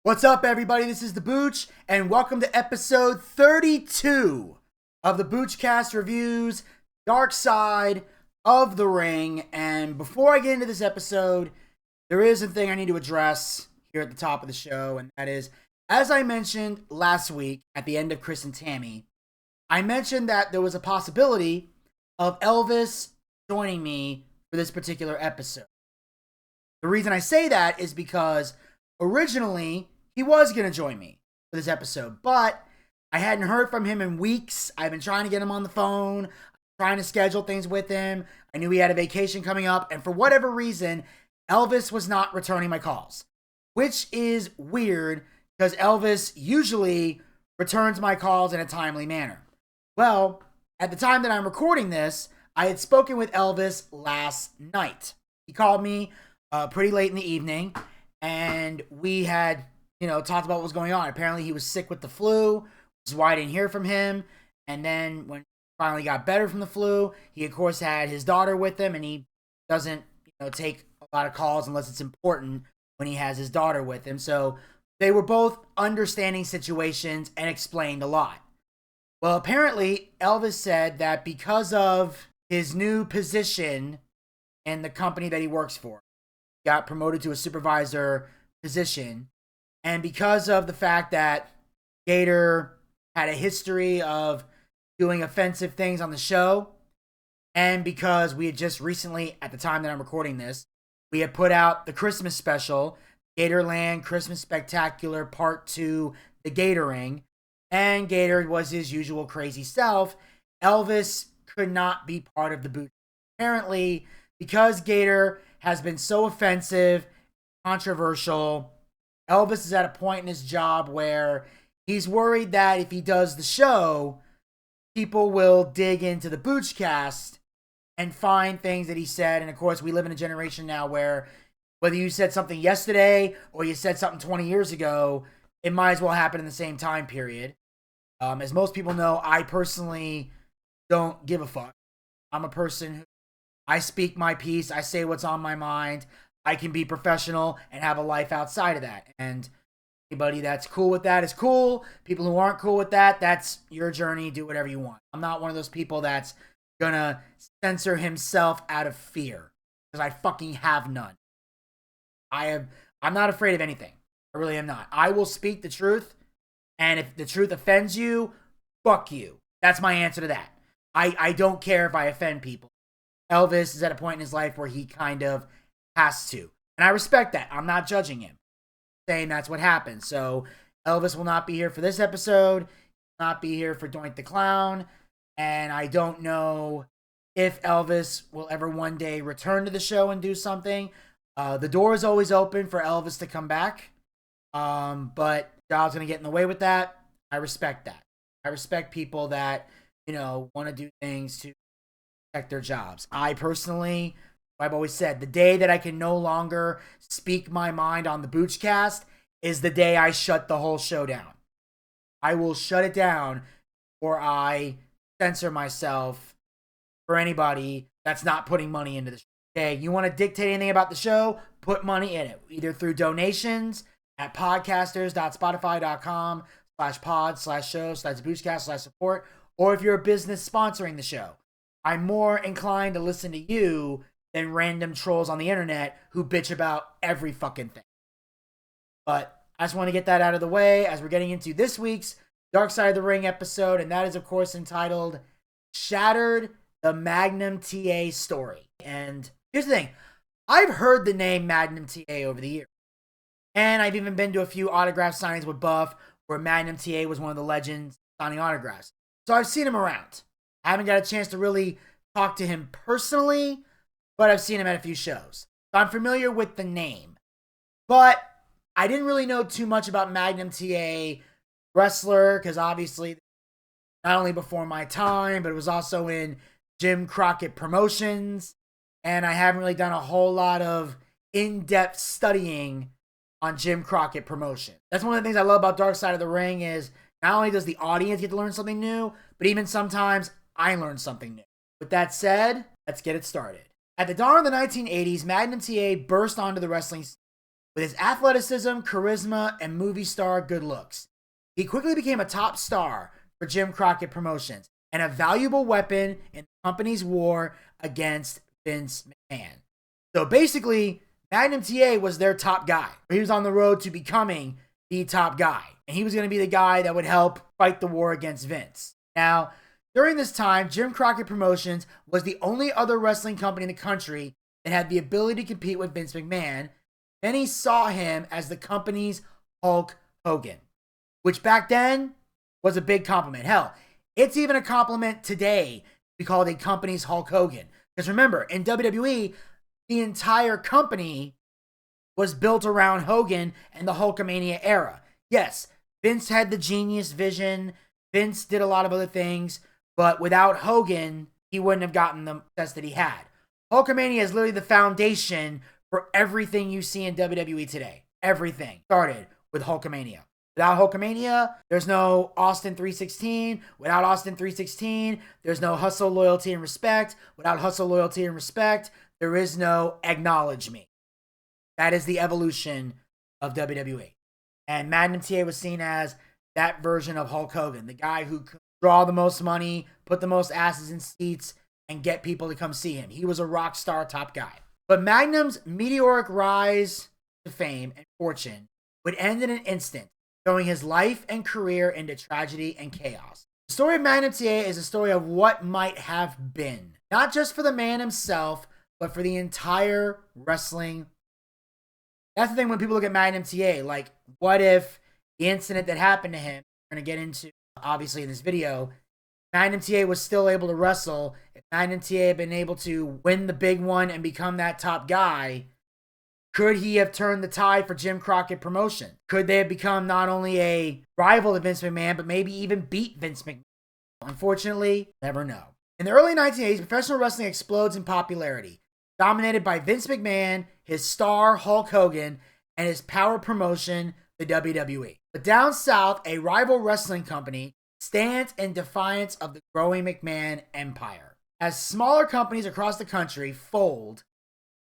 What's up, everybody? This is the Booch, and welcome to episode 32 of the Boochcast reviews, Darkside of the Ring. And before I get into this episode, there is a thing I need to address here at the top of the show, and that is, as I mentioned last week at the end of Chris and Tammy, I mentioned that there was a possibility of Elvis joining me for this particular episode. The reason I say that is because originally he was going to join me for this episode, but I hadn't heard from him in weeks. I've been trying to get him on the phone, trying to schedule things with him. I knew he had a vacation coming up, and for whatever reason, Elvis was not returning my calls, which is weird because Elvis usually returns my calls in a timely manner. Well, at the time that I'm recording this, I had spoken with Elvis last night. He called me pretty late in the evening, and we had, talked about what was going on. Apparently, he was sick with the flu, which is why I didn't hear from him. And then when he finally got better from the flu, he, of course, had his daughter with him, and he doesn't, take a lot of calls unless it's important when he has his daughter with him. So they were both understanding situations and explained a lot. Well, apparently, Elvis said that because of his new position in the company that he works for, he got promoted to a supervisor position, and because of the fact that Gator had a history of doing offensive things on the show, and because we had just recently, at the time that I'm recording this, we had put out the Christmas special, Gatorland Christmas Spectacular Part 2, The Gatoring, and Gator was his usual crazy self, Elvis could not be part of the boot. Apparently, because Gator has been so offensive, controversial, Elvis is at a point in his job where he's worried that if he does the show, people will dig into the Boochcast and find things that he said. And of course, we live in a generation now where whether you said something yesterday or you said something 20 years ago, it might as well happen in the same time period. As most people know, I personally don't give a fuck. I'm a person who, I speak my piece. I say what's on my mind. I can be professional and have a life outside of that. And anybody that's cool with that is cool. People who aren't cool with that, that's your journey. Do whatever you want. I'm not one of those people that's gonna censor himself out of fear, because I fucking have none. I'm not afraid of anything. I really am not. I will speak the truth, and if the truth offends you, fuck you. That's my answer to that. I don't care if I offend people. Elvis is at a point in his life where he kind of has to. And I respect that. I'm not judging him. I'm saying that's what happened. So Elvis will not be here for this episode. He will not be here for Doink the Clown. And I don't know if Elvis will ever one day return to the show and do something. The door is always open for Elvis to come back. But job's going to get in the way with that. I respect that. I respect people that, want to do things to protect their jobs. I personally, I've always said, the day that I can no longer speak my mind on the Boochcast is the day I shut the whole show down. I will shut it down, or I censor myself for anybody that's not putting money into the show. Okay, you want to dictate anything about the show? Put money in it, either through donations at podcasters.spotify.com/pod/show/Boochcast/support, or if you're a business sponsoring the show. I'm more inclined to listen to you than random trolls on the internet who bitch about every fucking thing. But I just want to get that out of the way as we're getting into this week's Darkside of the Ring episode, and that is, of course, entitled Shattered, the Magnum T.A. story. And here's the thing. I've heard the name Magnum T.A. over the years. And I've even been to a few autograph signings with Buff where Magnum T.A. was one of the legends signing autographs. So I've seen him around. I haven't got a chance to really talk to him personally, but I've seen him at a few shows. So I'm familiar with the name. But I didn't really know too much about Magnum T.A. wrestler, because obviously not only before my time, but it was also in Jim Crockett Promotions. And I haven't really done a whole lot of in-depth studying on Jim Crockett Promotion. That's one of the things I love about Darkside of the Ring is not only does the audience get to learn something new, but even sometimes I learn something new. With that said, let's get it started. At the dawn of the 1980s, Magnum T.A. burst onto the wrestling scene with his athleticism, charisma, and movie star good looks. He quickly became a top star for Jim Crockett Promotions and a valuable weapon in the company's war against Vince McMahon. So basically, Magnum T.A. was their top guy. He was on the road to becoming the top guy. And he was going to be the guy that would help fight the war against Vince. Now, during this time, Jim Crockett Promotions was the only other wrestling company in the country that had the ability to compete with Vince McMahon. Many saw him as the company's Hulk Hogan, which back then was a big compliment. Hell, it's even a compliment today to be called a company's Hulk Hogan. Because remember, in WWE, the entire company was built around Hogan and the Hulkamania era. Yes, Vince had the genius vision. Vince did a lot of other things. But without Hogan, he wouldn't have gotten the success that he had. Hulkamania is literally the foundation for everything you see in WWE today. Everything started with Hulkamania. Without Hulkamania, there's no Austin 316. Without Austin 316, there's no hustle, loyalty, and respect. Without hustle, loyalty, and respect, there is no acknowledge me. That is the evolution of WWE. And Magnum T.A. was seen as that version of Hulk Hogan, the guy who could draw the most money, put the most asses in seats, and get people to come see him. He was a rock star top guy. But Magnum's meteoric rise to fame and fortune would end in an instant, throwing his life and career into tragedy and chaos. The story of Magnum T.A. is a story of what might have been, not just for the man himself, but for the entire wrestling. That's the thing when people look at Magnum T.A., like, what if the incident that happened to him, we're going to get into, obviously, in this video, Magnum T.A. was still able to wrestle. If Magnum T.A. had been able to win the big one and become that top guy, could he have turned the tide for Jim Crockett Promotion? Could they have become not only a rival to Vince McMahon, but maybe even beat Vince McMahon? Unfortunately, never know. In the early 1980s, professional wrestling explodes in popularity, dominated by Vince McMahon, his star Hulk Hogan, and his power promotion, the WWE. But down south, a rival wrestling company stands in defiance of the growing McMahon empire. As smaller companies across the country fold,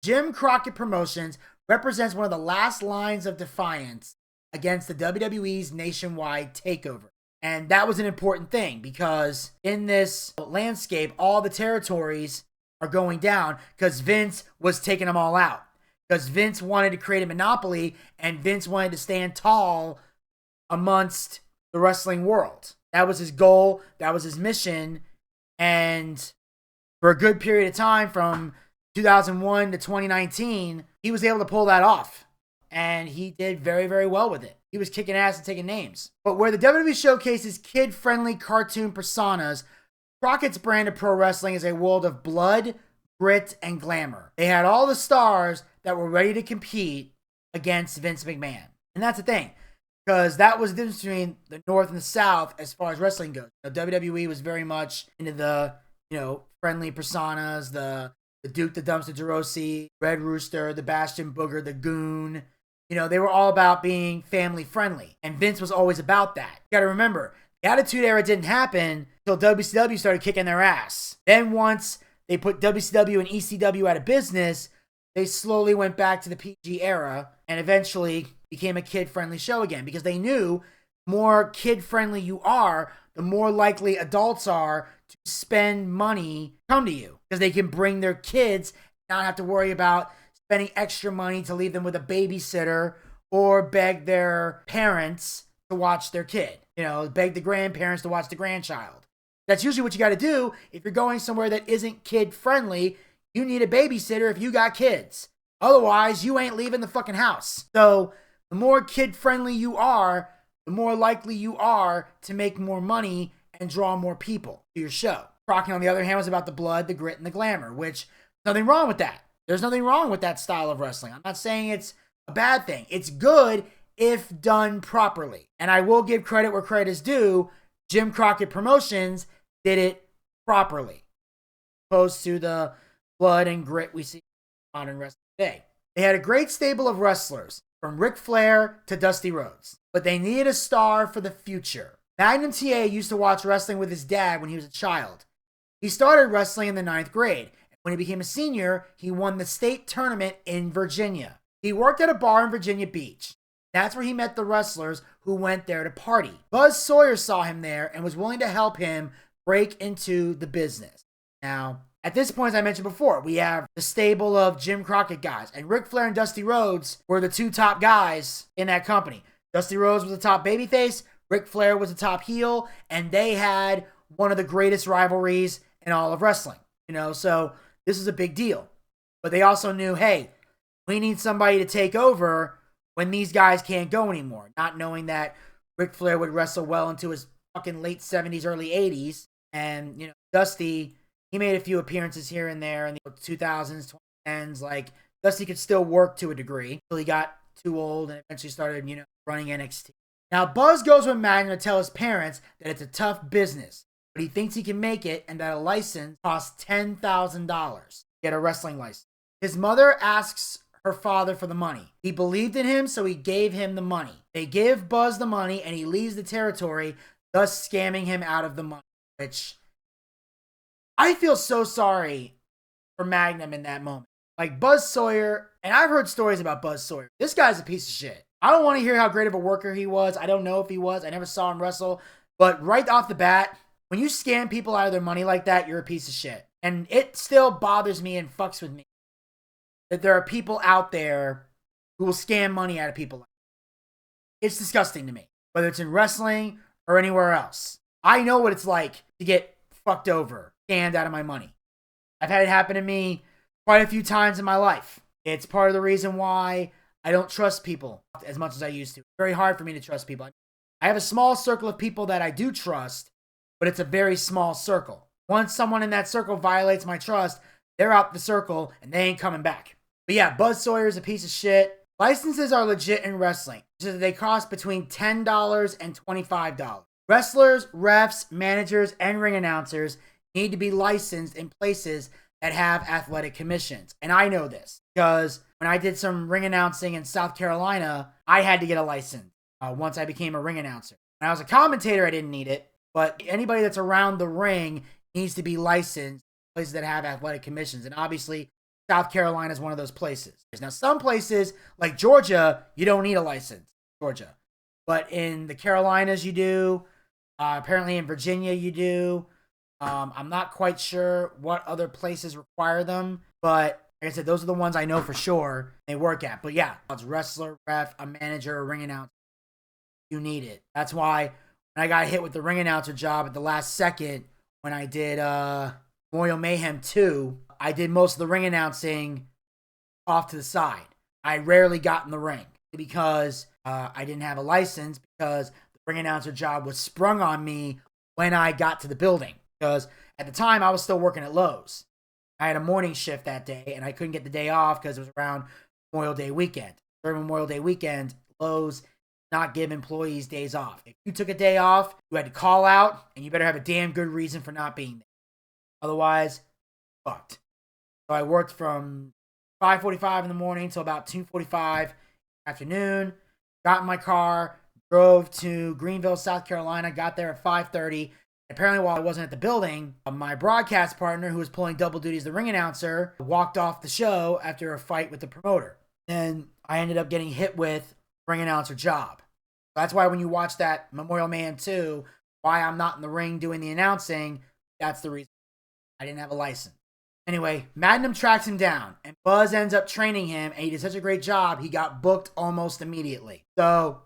Jim Crockett Promotions represents one of the last lines of defiance against the WWE's nationwide takeover. And that was an important thing because in this landscape, all the territories are going down because Vince was taking them all out. Because Vince wanted to create a monopoly and Vince wanted to stand tall amongst the wrestling world. That was his goal. That was his mission. And for a good period of time, from 2001 to 2019, he was able to pull that off. And he did very, very well with it. He was kicking ass and taking names. But where the WWE showcases kid-friendly cartoon personas, Crockett's brand of pro wrestling is a world of blood, grit, and glamour. They had all the stars that were ready to compete against Vince McMahon. And that's the thing. Because that was the difference between the North and the South as far as wrestling goes. WWE was very much into the, friendly personas, the Duke the Dumpster DeRossi, Red Rooster, the Bastion Booger, the Goon. They were all about being family friendly. And Vince was always about that. You gotta remember, the Attitude Era didn't happen until WCW started kicking their ass. Then once they put WCW and ECW out of business, they slowly went back to the PG era and eventually became a kid-friendly show again because they knew the more kid-friendly you are, the more likely adults are to spend money come to you because they can bring their kids, not have to worry about spending extra money to leave them with a babysitter or beg their parents to watch their kid. Beg the grandparents to watch the grandchild. That's usually what you got to do if you're going somewhere that isn't kid-friendly. You need a babysitter if you got kids. Otherwise, you ain't leaving the fucking house. So the more kid-friendly you are, the more likely you are to make more money and draw more people to your show. Crockett, on the other hand, was about the blood, the grit, and the glamour, which nothing wrong with that. There's nothing wrong with that style of wrestling. I'm not saying it's a bad thing. It's good if done properly. And I will give credit where credit is due. Jim Crockett Promotions did it properly, opposed to the blood and grit we see in modern wrestling today. They had a great stable of wrestlers, from Ric Flair to Dusty Rhodes, but they needed a star for the future. Magnum T.A. used to watch wrestling with his dad when he was a child. He started wrestling in the 9th grade. When he became a senior, he won the state tournament in Virginia. He worked at a bar in Virginia Beach. That's where he met the wrestlers who went there to party. Buzz Sawyer saw him there and was willing to help him break into the business. Now, at this point, as I mentioned before, we have the stable of Jim Crockett guys. And Ric Flair and Dusty Rhodes were the two top guys in that company. Dusty Rhodes was the top babyface. Ric Flair was the top heel. And they had one of the greatest rivalries in all of wrestling. So this is a big deal. But they also knew, hey, we need somebody to take over when these guys can't go anymore. Not knowing that Ric Flair would wrestle well into his fucking late 70s, early 80s. And, Dusty, he made a few appearances here and there in the 2000s, 2010s. Like, Dusty could still work to a degree until he got too old and eventually started, running NXT. Now, Buzz goes with Magnum to tell his parents that it's a tough business, but he thinks he can make it and that a license costs $10,000 to get a wrestling license. His mother asks her father for the money. He believed in him, so he gave him the money. They give Buzz the money, and he leaves the territory, thus scamming him out of the money, which I feel so sorry for Magnum in that moment. Like, Buzz Sawyer, and I've heard stories about Buzz Sawyer. This guy's a piece of shit. I don't want to hear how great of a worker he was. I don't know if he was. I never saw him wrestle. But right off the bat, when you scam people out of their money like that, you're a piece of shit. And it still bothers me and fucks with me that there are people out there who will scam money out of people. It's disgusting to me, whether it's in wrestling or anywhere else. I know what it's like to get fucked over, scammed out of my money. I've had it happen to me quite a few times in my life. It's part of the reason why I don't trust people as much as I used to. It's very hard for me to trust people. I have a small circle of people that I do trust, but it's a very small circle. Once someone in that circle violates my trust, they're out the circle and they ain't coming back. But yeah, Buzz Sawyer is a piece of shit. Licenses are legit in wrestling. So they cost between $10 and $25. Wrestlers, refs, managers, and ring announcers need to be licensed in places that have athletic commissions. And I know this because when I did some ring announcing in South Carolina, I had to get a license once I became a ring announcer. When I was a commentator, I didn't need it. But anybody that's around the ring needs to be licensed in places that have athletic commissions. And obviously, South Carolina is one of those places. Now, some places, like Georgia, you don't need a license. Georgia. But in the Carolinas, you do. Apparently in Virginia, you do. I'm not quite sure what other places require them. But like I said, those are the ones I know for sure they work at. But yeah, it's wrestler, ref, a manager, a ring announcer. You need it. That's why when I got hit with the ring announcer job at the last second, when I did Memorial Mayhem 2, I did most of the ring announcing off to the side. I rarely got in the ring because I didn't have a license, because the ring announcer job was sprung on me when I got to the building. Because at the time, I was still working at Lowe's. I had a morning shift that day, and I couldn't get the day off because it was around Memorial Day weekend. During Memorial Day weekend, Lowe's not give employees days off. If you took a day off, you had to call out, and you better have a damn good reason for not being there. Otherwise, fucked. So I worked from 5:45 in the morning till about 2:45 afternoon. Got in my car, drove to Greenville, South Carolina. Got there at 5:30. Apparently, while I wasn't at the building, my broadcast partner, who was pulling double duty as the ring announcer, walked off the show after a fight with the promoter. Then I ended up getting hit with a ring announcer job. That's why when you watch that Memorial Mayhem 2, why I'm not in the ring doing the announcing, that's the reason. I didn't have a license. Anyway, Magnum tracks him down, and Buzz ends up training him, and he did such a great job, he got booked almost immediately. So,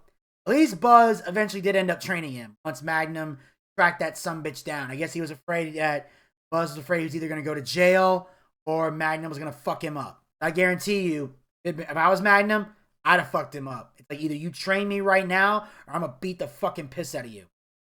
at least Buzz eventually did end up training him once Magnum tracked that sumbitch down. I guess he was afraid that Buzz was afraid he was either going to go to jail or Magnum was going to fuck him up. I guarantee you, if I was Magnum, I'd have fucked him up. It's like, either you train me right now or I'm going to beat the fucking piss out of you.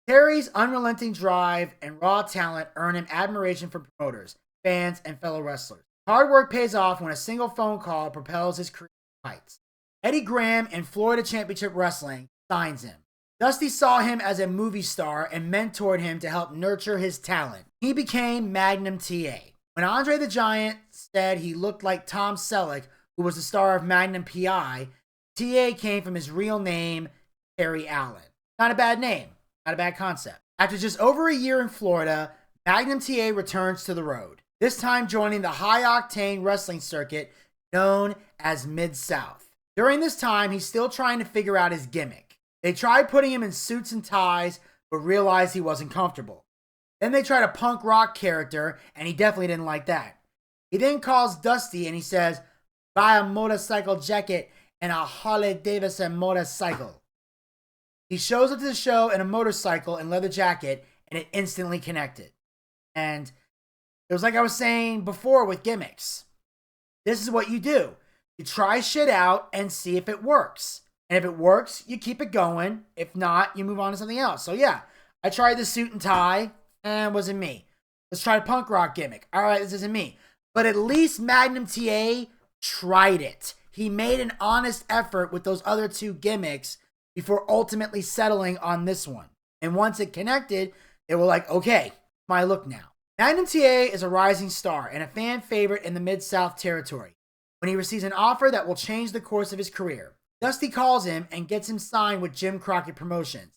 Terry's unrelenting drive and raw talent earn him admiration from promoters, fans, and fellow wrestlers. Hard work pays off when a single phone call propels his career to heights. Eddie Graham in Florida Championship Wrestling signs him. Dusty saw him as a movie star and mentored him to help nurture his talent. He became Magnum T.A. When Andre the Giant said he looked like Tom Selleck, who was the star of Magnum P.I., T.A. came from his real name, Terry Allen. Not a bad name, not a bad concept. After just over a year in Florida, Magnum T.A. returns to the road, this time joining the high-octane wrestling circuit known as Mid-South. During this time, he's still trying to figure out his gimmick. They tried putting him in suits and ties, but realized he wasn't comfortable. Then they tried a punk rock character, and he definitely didn't like that. He then calls Dusty and he says, buy a motorcycle jacket and a Harley Davidson motorcycle. He shows up to the show in a motorcycle and leather jacket, and it instantly connected. And it was like I was saying before with gimmicks. This is what you do. You try shit out and see if it works. And if it works, you keep it going. If not, you move on to something else. So yeah, I tried the suit and tie, and it wasn't me. Let's try a punk rock gimmick. All right, this isn't me. But at least Magnum T.A. tried it. He made an honest effort with those other two gimmicks before ultimately settling on this one. And once it connected, they were like, okay, my look now. Magnum T.A. is a rising star and a fan favorite in the Mid-South territory. When he receives an offer that will change the course of his career, Dusty calls him and gets him signed with Jim Crockett Promotions.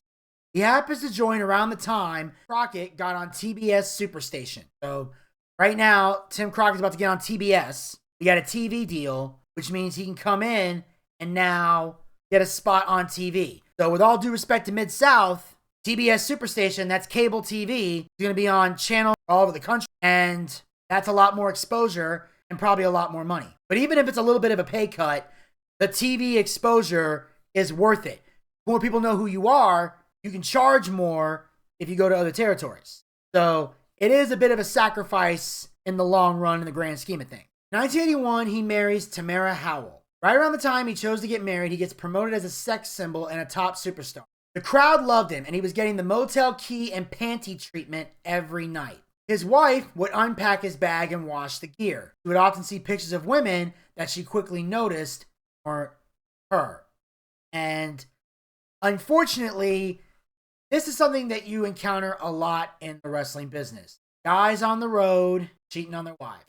He happens to join around the time Crockett got on TBS Superstation. So right now, Tim Crockett's about to get on TBS. He got a TV deal, which means he can come in and now get a spot on TV. So with all due respect to Mid-South, TBS Superstation, that's cable TV, is going to be on channels all over the country. And that's a lot more exposure and probably a lot more money. But even if it's a little bit of a pay cut, the TV exposure is worth it. More people know who you are, you can charge more if you go to other territories. So it is a bit of a sacrifice in the long run in the grand scheme of things. In 1981, he marries Tamara Howell. Right around the time he chose to get married, he gets promoted as a sex symbol and a top superstar. The crowd loved him, and he was getting the motel key and panty treatment every night. His wife would unpack his bag and wash the gear. She would often see pictures of women that she quickly noticed weren't her. And unfortunately, this is something that you encounter a lot in the wrestling business. Guys on the road cheating on their wives.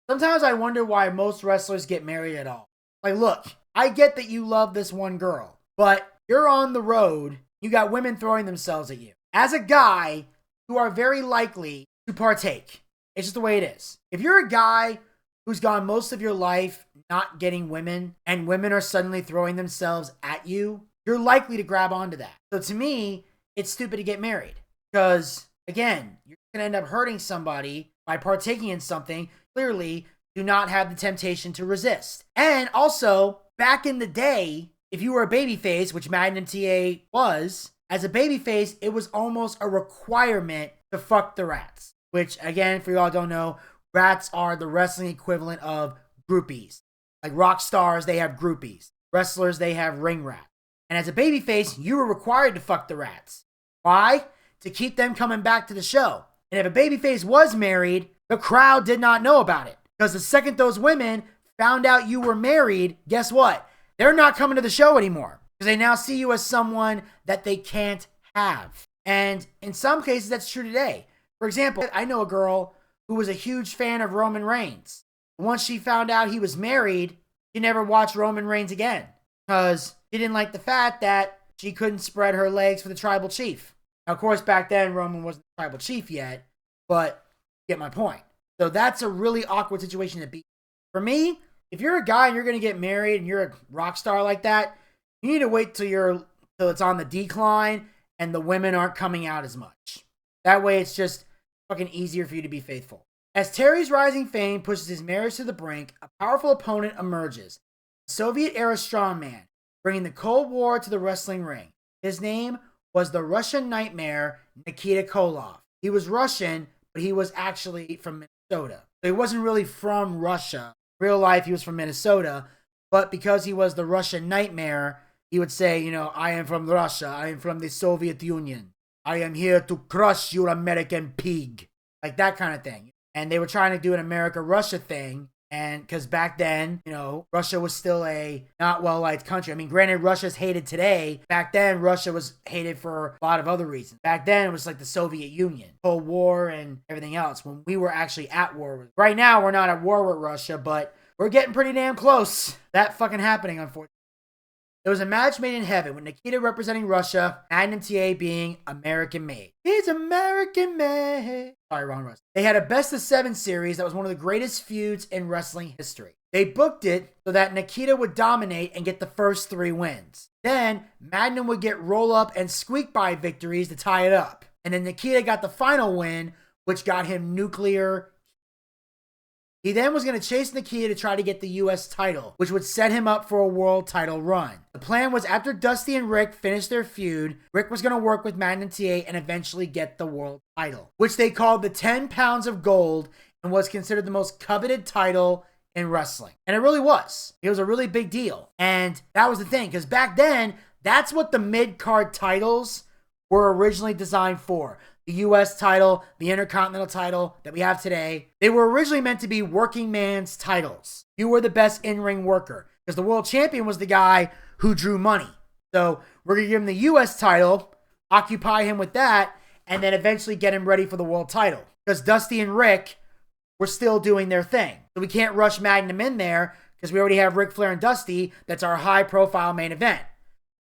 Sometimes I wonder why most wrestlers get married at all. Like, look, I get that you love this one girl, but you're on the road, you got women throwing themselves at you. As a guy, you are very likely to partake. It's just the way it is. If you're a guy who's gone most of your life not getting women, and women are suddenly throwing themselves at you, you're likely to grab onto that. So to me, it's stupid to get married. Because, again, you're going to end up hurting somebody by partaking in something. Clearly, do not have the temptation to resist. And also, back in the day, if you were a babyface, which Magnum T.A. was, as a babyface, it was almost a requirement to fuck the rats. Which, again, for y'all don't know, rats are the wrestling equivalent of groupies. Like rock stars, they have groupies. Wrestlers, they have ring rats. And as a babyface, you were required to fuck the rats. Why? To keep them coming back to the show. And if a babyface was married, the crowd did not know about it. Because the second those women found out you were married, guess what? They're not coming to the show anymore. Because they now see you as someone that they can't have. And in some cases, that's true today. For example, I know a girl who was a huge fan of Roman Reigns. Once she found out he was married, she never watched Roman Reigns again. Because she didn't like the fact that she couldn't spread her legs for the tribal chief. Now, of course, back then, Roman wasn't the tribal chief yet. But you get my point. So that's a really awkward situation to be. For me, if you're a guy and you're going to get married and you're a rock star like that, you need to wait till it's on the decline and the women aren't coming out as much. That way it's just fucking easier for you to be faithful. As Terry's rising fame pushes his marriage to the brink, a powerful opponent emerges. A Soviet-era strongman, bringing the Cold War to the wrestling ring. His name was the Russian Nightmare, Nikita Koloff. He was Russian, but he was actually from Minnesota. So he wasn't really from Russia. In real life, he was from Minnesota. But because he was the Russian Nightmare, he would say, I am from Russia. I am from the Soviet Union. I am here to crush your American pig. Like that kind of thing. And they were trying to do an America-Russia thing. And because back then, Russia was still a not well-liked country. I mean, granted, Russia's hated today. Back then, Russia was hated for a lot of other reasons. Back then, it was like the Soviet Union, Cold War, and everything else. When we were actually at war with. Right now, we're not at war with Russia, but we're getting pretty damn close. That fucking happening, unfortunately. It was a match made in heaven, with Nikita representing Russia, Magnum T.A. being American-made. He's American-made. Sorry, wrong wrestling. They had a best-of-7 series that was one of the greatest feuds in wrestling history. They booked it so that Nikita would dominate and get the first 3 wins. Then Magnum would get roll-up and squeak-by victories to tie it up. And then Nikita got the final win, which got him nuclear. He then was going to chase Nikita to try to get the US title, which would set him up for a world title run. The plan was after Dusty and Rick finished their feud, Rick was going to work with Magnum T.A. and eventually get the world title, which they called the 10 pounds of gold and was considered the most coveted title in wrestling. And it really was. It was a really big deal. And that was the thing, because back then, that's what the mid-card titles were originally designed for. The US title, the Intercontinental title that we have today, they were originally meant to be working man's titles. You were the best in-ring worker, because the world champion was the guy who drew money. So we're going to give him the US title, occupy him with that, and then eventually get him ready for the world title. Because Dusty and Rick were still doing their thing. So we can't rush Magnum in there, because we already have Ric Flair and Dusty. That's our high-profile main event.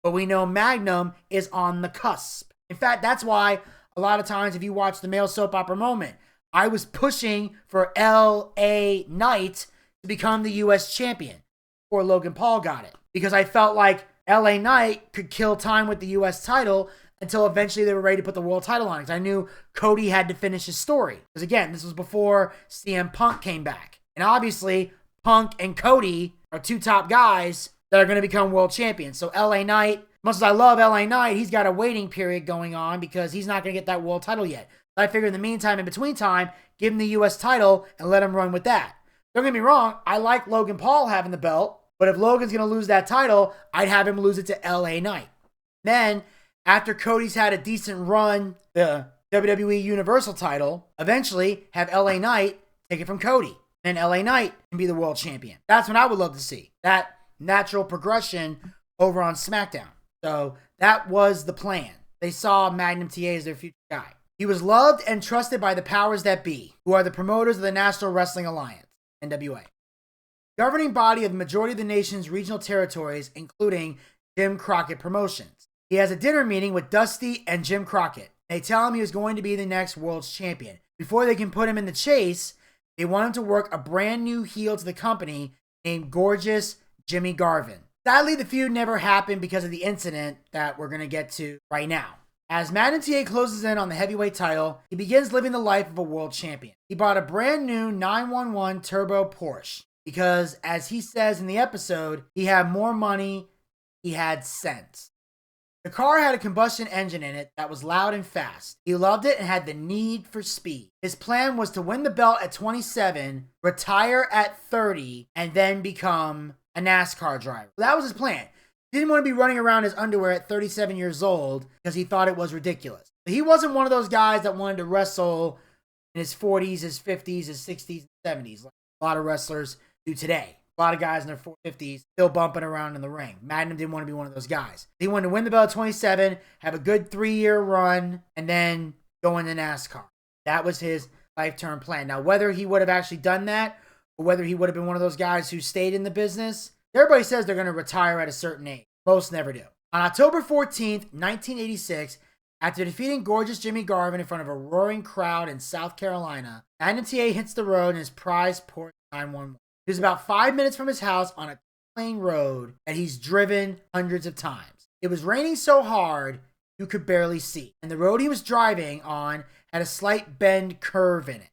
But we know Magnum is on the cusp. In fact, that's why a lot of times, if you watch the male soap opera Moment, I was pushing for L.A. Knight to become the U.S. champion before Logan Paul got it. Because I felt like L.A. Knight could kill time with the U.S. title until eventually they were ready to put the world title on. Because I knew Cody had to finish his story. Because again, this was before CM Punk came back. And obviously, Punk and Cody are 2 top guys that are going to become world champions. So L.A. Knight, much as I love L.A. Knight, he's got a waiting period going on because he's not going to get that world title yet. But I figure in the meantime, in between time, give him the U.S. title and let him run with that. Don't get me wrong, I like Logan Paul having the belt, but if Logan's going to lose that title, I'd have him lose it to L.A. Knight. Then, after Cody's had a decent run, the WWE Universal title, eventually have L.A. Knight take it from Cody. Then L.A. Knight can be the world champion. That's what I would love to see. That natural progression over on SmackDown. So that was the plan. They saw Magnum T.A. as their future guy. He was loved and trusted by the powers that be, who are the promoters of the National Wrestling Alliance, NWA. Governing body of the majority of the nation's regional territories, including Jim Crockett Promotions. He has a dinner meeting with Dusty and Jim Crockett. They tell him he was going to be the next world's champion. Before they can put him in the chase, they want him to work a brand new heel to the company named Gorgeous Jimmy Garvin. Sadly, the feud never happened because of the incident that we're going to get to right now. As Magnum T.A. closes in on the heavyweight title, he begins living the life of a world champion. He bought a brand new 911 Turbo Porsche because, as he says in the episode, he had more money, he had sense. The car had a combustion engine in it that was loud and fast. He loved it and had the need for speed. His plan was to win the belt at 27, retire at 30, and then become a NASCAR driver. That was his plan. He didn't want to be running around his underwear at 37 years old because he thought it was ridiculous. He wasn't one of those guys that wanted to wrestle in his 40s, his 50s, his 60s, and 70s, like a lot of wrestlers do today. A lot of guys in their 50s still bumping around in the ring. Magnum didn't want to be one of those guys. He wanted to win the belt at 27, have a good 3-year run, and then go into NASCAR. That was his life-term plan. Now, whether he would have actually done that, or whether he would have been one of those guys who stayed in the business, everybody says they're going to retire at a certain age. Most never do. On October 14th, 1986, after defeating Gorgeous Jimmy Garvin in front of a roaring crowd in South Carolina, Magnum T.A. hits the road in his prized Porsche 911. He was about 5 minutes from his house on a plain road that he's driven hundreds of times. It was raining so hard, you could barely see. And the road he was driving on had a slight bend curve in it.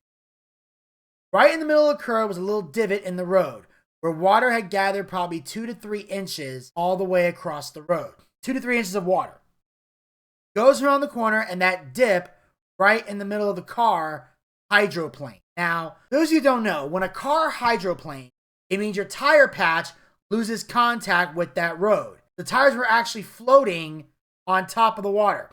Right in the middle of the curve was a little divot in the road, where water had gathered probably 2 to 3 inches all the way across the road. 2 to 3 inches of water. Goes around the corner, and that dip right in the middle of the car, hydroplane. Now, those of you who don't know, when a car hydroplane, it means your tire patch loses contact with that road. The tires were actually floating on top of the water.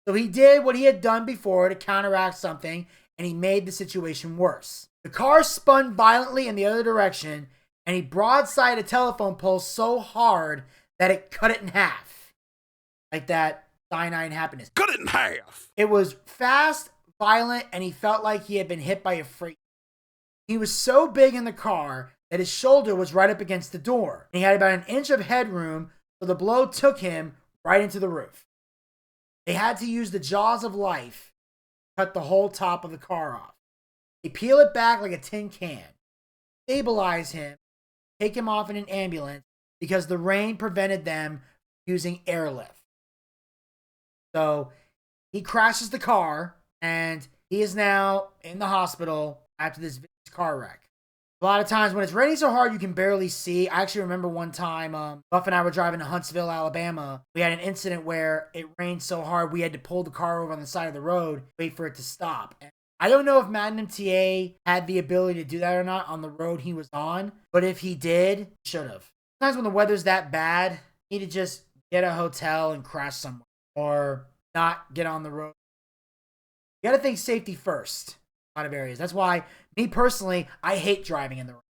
So he did what he had done before to counteract something, and he made the situation worse. The car spun violently in the other direction, and he broadsided a telephone pole so hard that it cut it in half. Like that Cyanide Happiness. Cut it in half! It was fast, violent, and he felt like he had been hit by a freight. He was so big in the car that his shoulder was right up against the door. And he had about an inch of headroom, so the blow took him right into the roof. They had to use the jaws of life to cut the whole top of the car off. They peel it back like a tin can, stabilize him, take him off in an ambulance because the rain prevented them using airlift. So he crashes the car, and he is now in the hospital after this car wreck. A lot of times when it's raining so hard you can barely see. I actually remember one time, Buff and I were driving to Huntsville, Alabama. We had an incident where it rained so hard we had to pull the car over on the side of the road, wait for it to stop. And I don't know if Magnum T.A. had the ability to do that or not on the road he was on, but if he did, he should have. Sometimes when the weather's that bad, you need to just get a hotel and crash somewhere or not get on the road. You gotta think safety first. A lot of areas. That's why, me personally, I hate driving in the rain.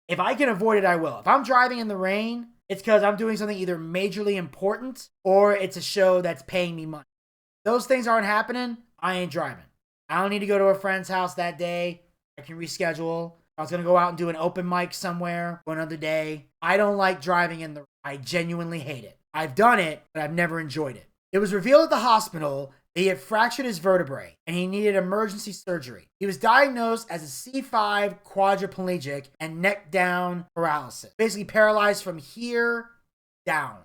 If I can avoid it, I will. If I'm driving in the rain, it's because I'm doing something either majorly important or it's a show that's paying me money. Those things aren't happening, I ain't driving. I don't need to go to a friend's house that day. I can reschedule. I was going to go out and do an open mic somewhere for another day. I don't like driving in the rain. I genuinely hate it. I've done it, but I've never enjoyed it. It was revealed at the hospital that he had fractured his vertebrae and he needed emergency surgery. He was diagnosed as a C5 quadriplegic and neck down paralysis. Basically paralyzed from here down.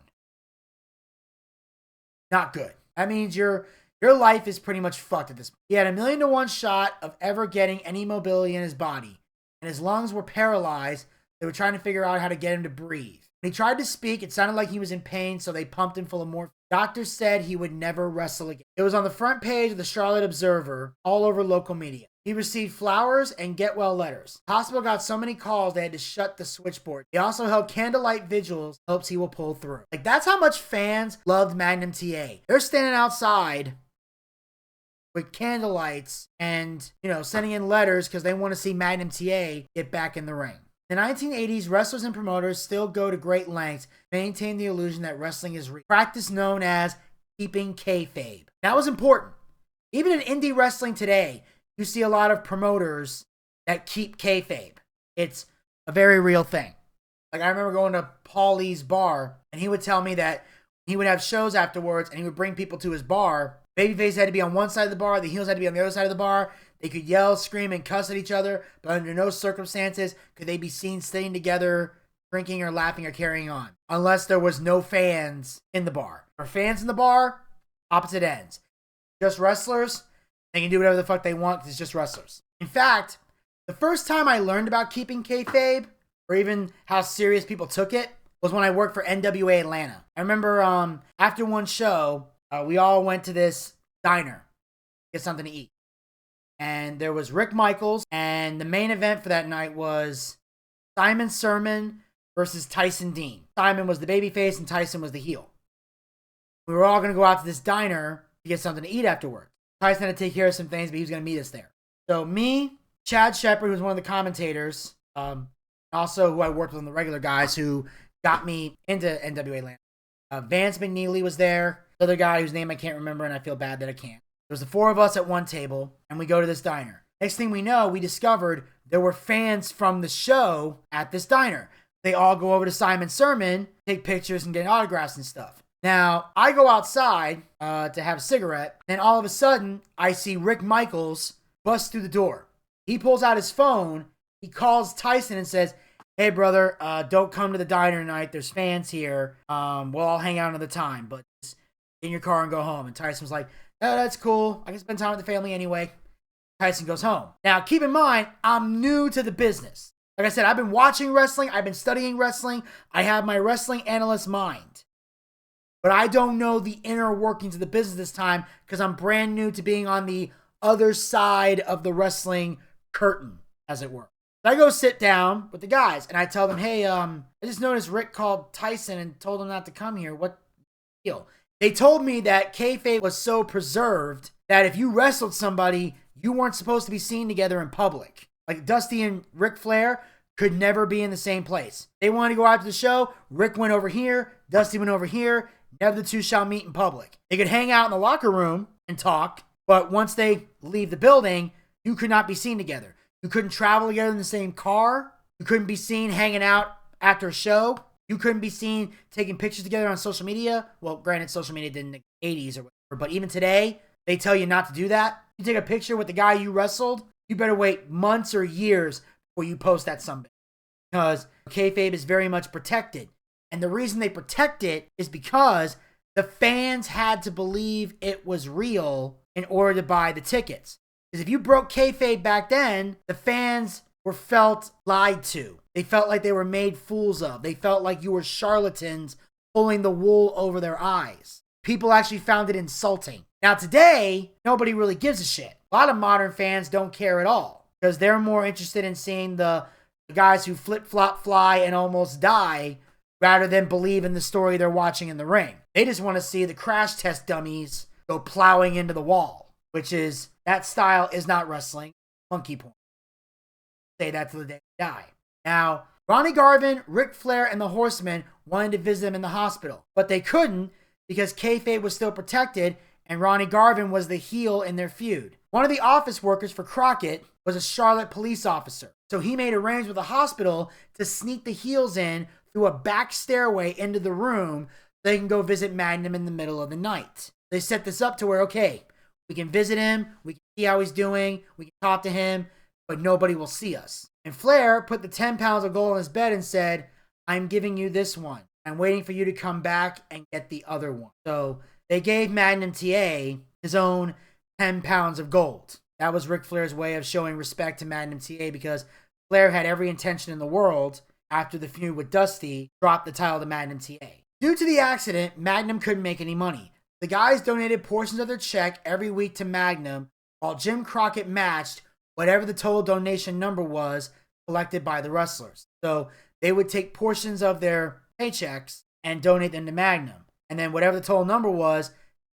Not good. That means your life is pretty much fucked at this point. He had a 1,000,000 to 1 shot of ever getting any mobility in his body. And his lungs were paralyzed. They were trying to figure out how to get him to breathe. When he tried to speak, it sounded like he was in pain, so they pumped him full of morphine. Doctors said he would never wrestle again. It was on the front page of the Charlotte Observer, all over local media. He received flowers and get well letters. The hospital got so many calls they had to shut the switchboard. He also held candlelight vigils, hopes he will pull through. Like, that's how much fans loved Magnum T.A. They're standing outside with candlelights and, sending in letters because they want to see Magnum T.A. get back in the ring. In the 1980s, wrestlers and promoters still go to great lengths to maintain the illusion that wrestling is real. Practice known as keeping kayfabe. That was important. Even in indie wrestling today, you see a lot of promoters that keep kayfabe. It's a very real thing. Like, I remember going to Paulie's bar, and he would tell me that he would have shows afterwards, and he would bring people to his bar. Babyface had to be on one side of the bar, the heels had to be on the other side of the bar. They could yell, scream, and cuss at each other, but under no circumstances could they be seen staying together, drinking or laughing or carrying on, unless there was no fans in the bar. Or fans in the bar, opposite ends. Just wrestlers, they can do whatever the fuck they want because it's just wrestlers. In fact, the first time I learned about keeping kayfabe, or even how serious people took it, was when I worked for NWA Atlanta. I remember after one show, we all went to this diner to get something to eat. And there was Rick Michaels, and the main event for that night was Simon Sermon versus Tyson Dean. Simon was the babyface and Tyson was the heel. We were all going to go out to this diner to get something to eat afterwards. Tyson had to take care of some things, but he was going to meet us there. So me, Chad Shepard, who's one of the commentators, also who I worked with on the regular guys who got me into NWA Land. Vance McNeely was there. The other guy whose name I can't remember, and I feel bad that I can't. There was the four of us at one table, and we go to this diner. Next thing we know, we discovered there were fans from the show at this diner. They all go over to Simon Sermon, take pictures, and get autographs and stuff. Now, I go outside to have a cigarette, and all of a sudden, I see Rick Michaels bust through the door. He pulls out his phone, he calls Tyson and says, "Hey, brother, don't come to the diner tonight. There's fans here. We'll all hang out another time, but just get in your car and go home." And Tyson was like, "Oh, that's cool. I can spend time with the family anyway." Tyson goes home. Now, keep in mind, I'm new to the business. Like I said, I've been watching wrestling. I've been studying wrestling. I have my wrestling analyst mind. But I don't know the inner workings of the business this time because I'm brand new to being on the other side of the wrestling curtain, as it were. So I go sit down with the guys and I tell them, "Hey, I just noticed Rick called Tyson and told him not to come here. What deal?" They told me that kayfabe was so preserved that if you wrestled somebody, you weren't supposed to be seen together in public. Like Dusty and Ric Flair could never be in the same place. They wanted to go out to the show. Rick went over here. Dusty went over here. Never the two shall meet in public. They could hang out in the locker room and talk, but once they leave the building, you could not be seen together. You couldn't travel together in the same car. You couldn't be seen hanging out after a show. You couldn't be seen taking pictures together on social media. Well, granted, social media didn't in the 80s or whatever, but even today, they tell you not to do that. You take a picture with the guy you wrestled, you better wait months or years before you post that something. because kayfabe is very much protected. And the reason they protect it is because the fans had to believe it was real in order to buy the tickets. Because if you broke kayfabe back then, the fans were felt lied to. They felt like they were made fools of. They felt like you were charlatans pulling the wool over their eyes. People actually found it insulting. Now today, nobody really gives a shit. A lot of modern fans don't care at all because they're more interested in seeing the guys who flip-flop fly and almost die rather than believe in the story they're watching in the ring. They just want to see the crash test dummies go plowing into the wall, which is, that style is not wrestling. Monkey porn. Say that till the day they die. Now, Ronnie Garvin, Ric Flair, and the Horsemen wanted to visit him in the hospital, but they couldn't because kayfabe was still protected and Ronnie Garvin was the heel in their feud. One of the office workers for Crockett was a Charlotte police officer, so he made arrangements with the hospital to sneak the heels in through a back stairway into the room so they can go visit Magnum in the middle of the night. They set this up to where, okay, we can visit him, we can see how he's doing, we can talk to him, but nobody will see us. And Flair put the 10 pounds of gold on his bed and said, I'm giving you this one. I'm waiting for you to come back and get the other one. So they gave Magnum T.A. his own 10 pounds of gold. That was Ric Flair's way of showing respect to Magnum T.A. because Flair had every intention in the world, after the feud with Dusty, drop the title to Magnum T.A. Due to the accident, Magnum couldn't make any money. The guys donated portions of their check every week to Magnum, while Jim Crockett matched whatever the total donation number was collected by the wrestlers. So they would take portions of their paychecks and donate them to Magnum. And then whatever the total number was,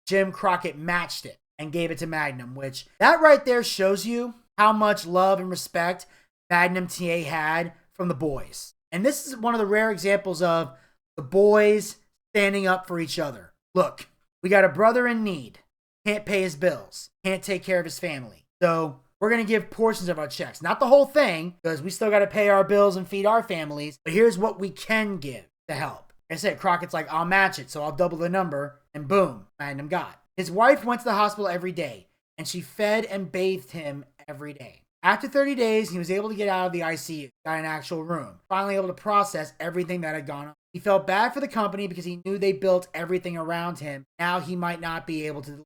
Jim Crockett matched it and gave it to Magnum, which that right there shows you how much love and respect Magnum T.A. had from the boys. And this is one of the rare examples of the boys standing up for each other. Look, we got a brother in need. Can't pay his bills. Can't take care of his family. So we're going to give portions of our checks. Not the whole thing, because we still got to pay our bills and feed our families. But here's what we can give to help. Like I said, Crockett's like, I'll match it, so I'll double the number. And boom, Magnum got it. His wife went to the hospital every day, and she fed and bathed him every day. After 30 days, he was able to get out of the ICU, got an actual room, finally able to process everything that had gone on. He felt bad for the company because he knew they built everything around him. Now he might not be able to. The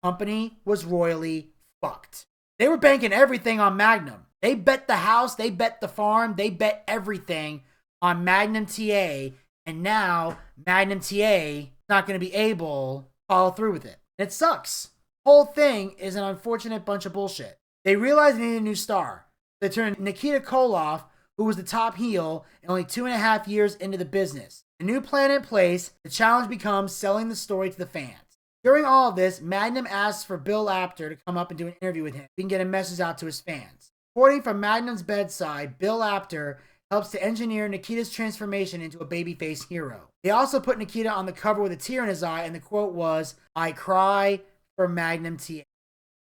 company was royally fucked. They were banking everything on Magnum. They bet the house, they bet the farm, they bet everything on Magnum T.A. And now Magnum T.A. is not going to be able to follow through with it. It sucks. The whole thing is an unfortunate bunch of bullshit. They realized they needed a new star. They turned Nikita Koloff, who was the top heel, and only 2.5 years into the business. A new plan in place, the challenge becomes selling the story to the fans. During all of this, Magnum asks for Bill Apter to come up and do an interview with him. He can get a message out to his fans. Reporting from Magnum's bedside, Bill Apter helps to engineer Nikita's transformation into a babyface hero. They also put Nikita on the cover with a tear in his eye, and the quote was, I cry for Magnum T.A.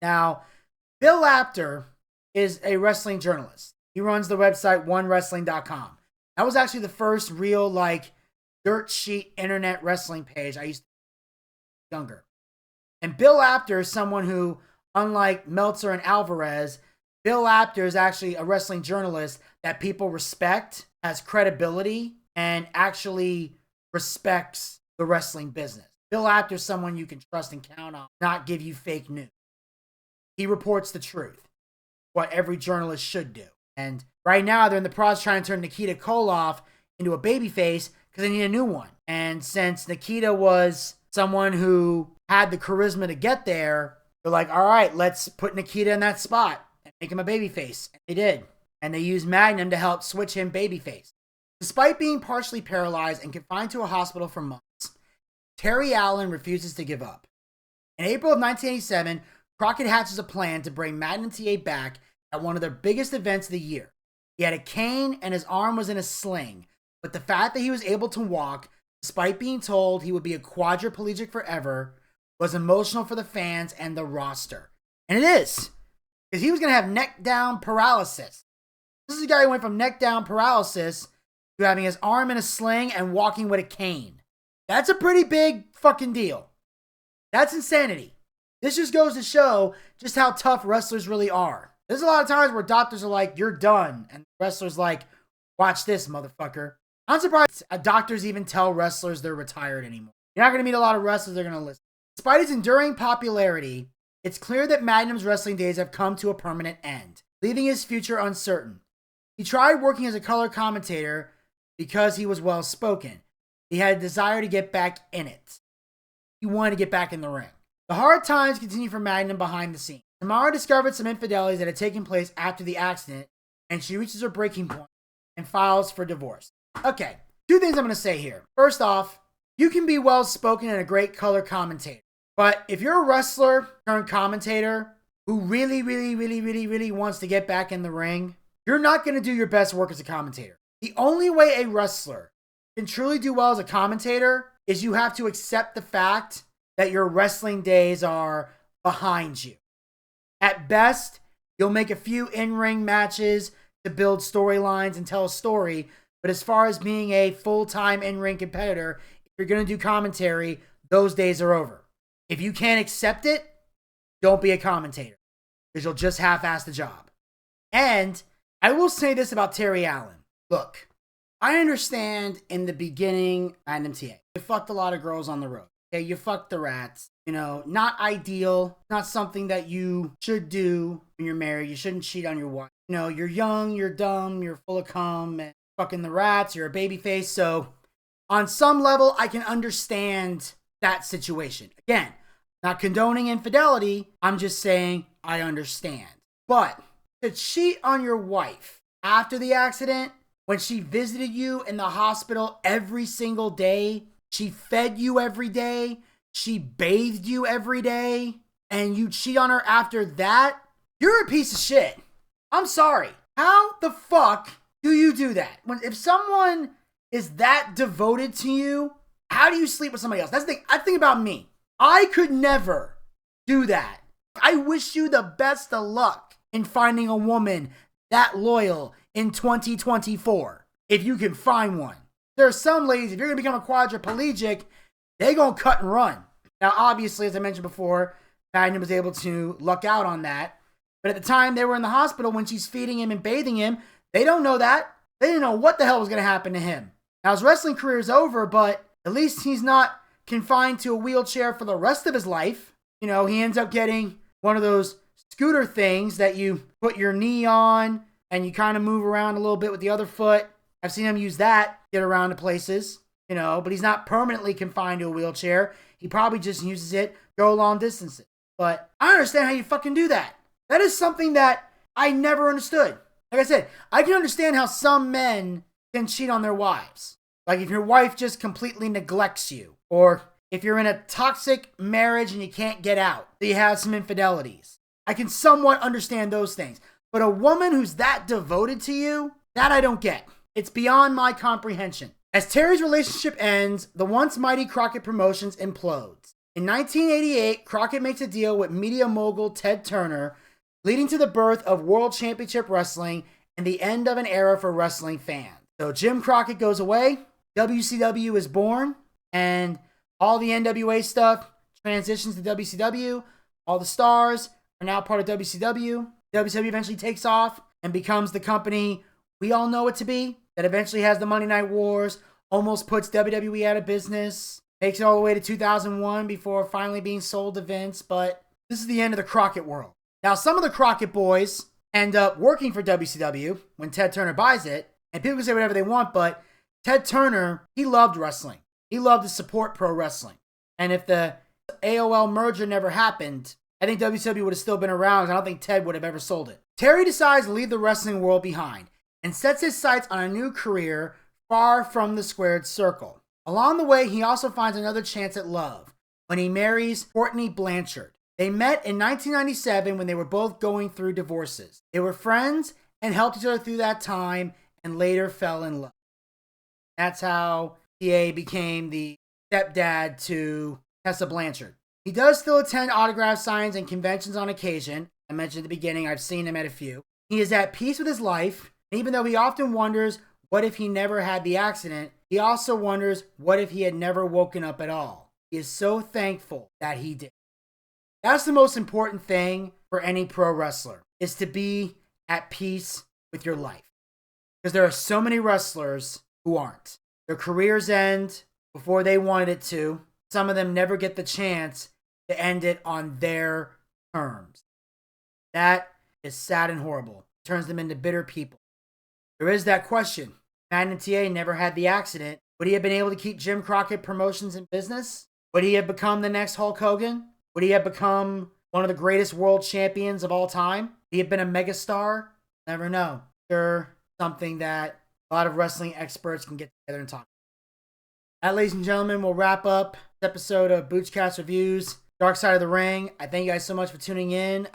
Now, Bill Apter is a wrestling journalist. He runs the website onewrestling.com. That was actually the first real, dirt sheet internet wrestling page I used to be younger. And Bill Apter is someone who, unlike Meltzer and Alvarez, Bill Apter is actually a wrestling journalist that people respect, has credibility, and actually respects the wrestling business. Bill Apter is someone you can trust and count on, not give you fake news. He reports the truth, what every journalist should do. And right now, they're in the process trying to turn Nikita Koloff into a babyface because they need a new one. And since Nikita was someone who had the charisma to get there, they're like, all right, let's put Nikita in that spot and make him a babyface. And they did. And they used Magnum to help switch him babyface. Despite being partially paralyzed and confined to a hospital for months, Terry Allen refuses to give up. In April of 1987, Crockett hatches a plan to bring Magnum T.A. back at one of their biggest events of the year. He had a cane and his arm was in a sling, but the fact that he was able to walk, despite being told he would be a quadriplegic forever, was emotional for the fans and the roster. And it is, because he was going to have neck down paralysis. This is a guy who went from neck down paralysis to having his arm in a sling and walking with a cane. That's a pretty big fucking deal. That's insanity. This just goes to show just how tough wrestlers really are. There's a lot of times where doctors are like, you're done. And wrestlers like, Watch this, motherfucker. I'm surprised doctors even tell wrestlers they're retired anymore. You're not going to meet a lot of wrestlers that are going to listen. Despite his enduring popularity, it's clear that Magnum's wrestling days have come to a permanent end, leaving his future uncertain. He tried working as a color commentator because he was well-spoken. He had a desire to get back in it. He wanted to get back in the ring. The hard times continue for Magnum behind the scenes. Tamara discovered some infidelities that had taken place after the accident, and she reaches her breaking point and files for divorce. Okay, 2 things I'm going to say here. First off, you can be well-spoken and a great color commentator. But if you're a wrestler turned commentator who really wants to get back in the ring, you're not going to do your best work as a commentator. The only way a wrestler can truly do well as a commentator is you have to accept the fact that your wrestling days are behind you. At best, you'll make a few in-ring matches to build storylines and tell a story. But as far as being a full-time in-ring competitor, if you're going to do commentary, those days are over. If you can't accept it, don't be a commentator, because you'll just half-ass the job. And I will say this about Terry Allen. Look, I understand in the beginning, Magnum T.A. You fucked a lot of girls on the road. Okay, you fucked the rats. You know, not ideal. Not something that you should do when you're married. You shouldn't cheat on your wife. You know, you're young, you're dumb, you're full of cum, and fucking the rats, you're a babyface. So, on some level, I can understand that situation. Again, not condoning infidelity. I'm just saying I understand. But to cheat on your wife after the accident, when she visited you in the hospital every single day, she fed you every day, she bathed you every day, and you cheat on her after that, you're a piece of shit. I'm sorry. How the fuck do you do that? If someone is that devoted to you, how do you sleep with somebody else? That's the thing. I think about me. I could never do that. I wish you the best of luck in finding a woman that loyal in 2024. If you can find one. There are some ladies, if you're going to become a quadriplegic, they're going to cut and run. Now, obviously, as I mentioned before, Magnum was able to luck out on that. But at the time they were in the hospital, when she's feeding him and bathing him, they don't know that. They didn't know what the hell was going to happen to him. Now, his wrestling career is over, but at least he's not confined to a wheelchair for the rest of his life. You know, he ends up getting one of those scooter things that you put your knee on and you kind of move around a little bit with the other foot. I've seen him use that, get around to places, you know, but he's not permanently confined to a wheelchair. He probably just uses it, go long distances. But I understand how you fucking do that. That is something that I never understood. Like I said, I can understand how some men can cheat on their wives. Like if your wife just completely neglects you, or if you're in a toxic marriage and you can't get out, so you have some infidelities. I can somewhat understand those things. But a woman who's that devoted to you, that I don't get. It's beyond my comprehension. As Terry's relationship ends, the once mighty Crockett Promotions implodes. In 1988, Crockett makes a deal with media mogul Ted Turner, leading to the birth of World Championship Wrestling and the end of an era for wrestling fans. So Jim Crockett goes away, WCW is born, and all the NWA stuff transitions to WCW. All the stars are now part of WCW. WCW eventually takes off and becomes the company we all know it to be, that eventually has the Monday Night Wars, almost puts WWE out of business, makes it all the way to 2001 before finally being sold to Vince. But this is the end of the Crockett world. Now, some of the Crockett boys end up working for WCW when Ted Turner buys it, and people can say whatever they want, but Ted Turner, he loved wrestling. He loved to support pro wrestling. And if the AOL merger never happened, I think WCW would have still been around. I don't think Ted would have ever sold it. Terry decides to leave the wrestling world behind and sets his sights on a new career far from the squared circle. Along the way, he also finds another chance at love when he marries Courtney Blanchard. They met in 1997 when they were both going through divorces. They were friends and helped each other through that time and later fell in love. That's how T.A. became the stepdad to Tessa Blanchard. He does still attend autograph signs and conventions on occasion. I mentioned at the beginning, I've seen him at a few. He is at peace with his life, and even though he often wonders what if he never had the accident, he also wonders what if he had never woken up at all. He is so thankful that he did. That's the most important thing for any pro wrestler, is to be at peace with your life. Because there are so many wrestlers who aren't. Their careers end before they wanted it to. Some of them never get the chance to end it on their terms. That is sad and horrible. It turns them into bitter people. There is that question. Magnum T.A. never had the accident. Would he have been able to keep Jim Crockett Promotions in business? Would he have become the next Hulk Hogan? Would he have become one of the greatest world champions of all time? Would he have been a megastar? Never know. Sure, something that a lot of wrestling experts can get together and talk about. That, ladies and gentlemen, will wrap up this episode of Boochcast Reviews, Darkside of the Ring. I thank you guys so much for tuning in.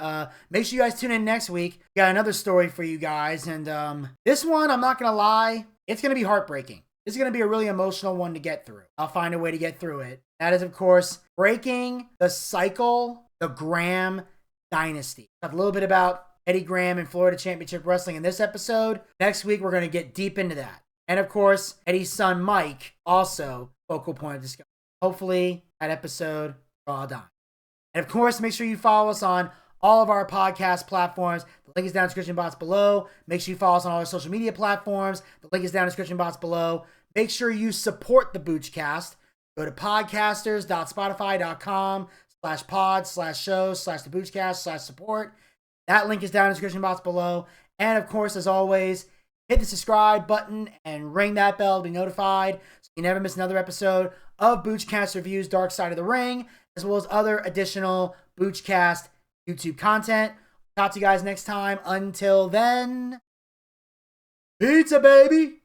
Make sure you guys tune in next week. Got another story for you guys. And this one, I'm not going to lie, it's going to be heartbreaking. This is going to be a really emotional one to get through. I'll find a way to get through it. That is, of course, breaking the cycle, the Graham dynasty. Talk a little bit about Eddie Graham and Florida Championship Wrestling in this episode. Next week, we're going to get deep into that. And of course, Eddie's son, Mike, also focal point of discussion. Hopefully, that episode, we're all done. And of course, make sure you follow us on all of our podcast platforms. The link is down in the description box below. Make sure you follow us on all our social media platforms. The link is down in the description box below. Make sure you support the Boochcast. Go to podcasters.spotify.com/pod/shows/the Boochcast/support. That link is down in the description box below. And of course, as always, hit the subscribe button and ring that bell to be notified so you never miss another episode of Boochcast Reviews Darkside of the Ring, as well as other additional Boochcast YouTube content. Talk to you guys next time. Until then, pizza, baby!